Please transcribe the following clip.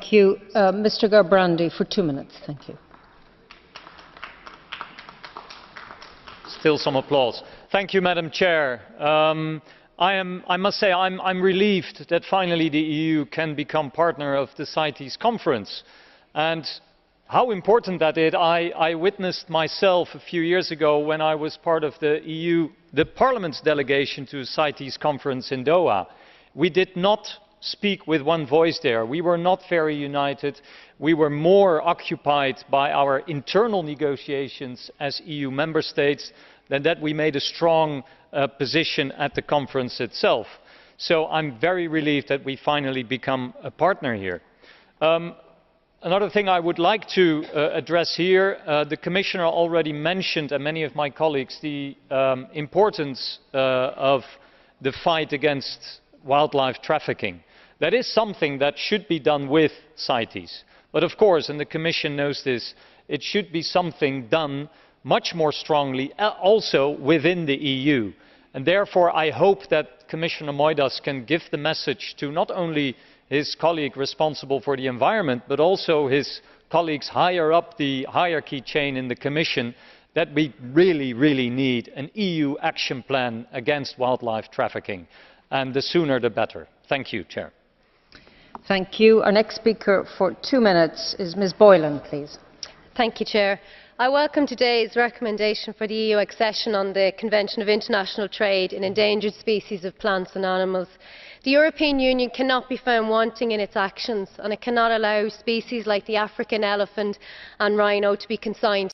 Thank you. Mr. Gerbrandy, for 2 minutes. Thank you. Still some applause. Thank you, Madam Chair. I must say I'm relieved that finally the EU can become partner of the CITES conference. And how important that is, I witnessed myself a few years ago when I was part of the Parliament's delegation to the CITES conference in Doha. We did not speak with one voice there. We were not very united. We were more occupied by our internal negotiations as EU member states than that we made a strong position at the conference itself. So I'm very relieved that we finally become a partner here. Another thing I would like to address here, the Commissioner already mentioned, and many of my colleagues, the importance of the fight against wildlife trafficking. That is something that should be done with CITES. But of course, and the Commission knows this, it should be something done much more strongly also within the EU. And therefore I hope that Commissioner Moedas can give the message to not only his colleague responsible for the environment, but also his colleagues higher up the hierarchy chain in the Commission, that we really need an EU action plan against wildlife trafficking. And the sooner the better. Thank you, Chair. Thank you. Our next speaker for 2 minutes is Ms. Boylan, please. Thank you, Chair. I welcome today's recommendation for the EU accession on the Convention of International Trade in Endangered Species of Plants and Animals. The European Union cannot be found wanting in its actions, and it cannot allow species like the African elephant and rhino to be consigned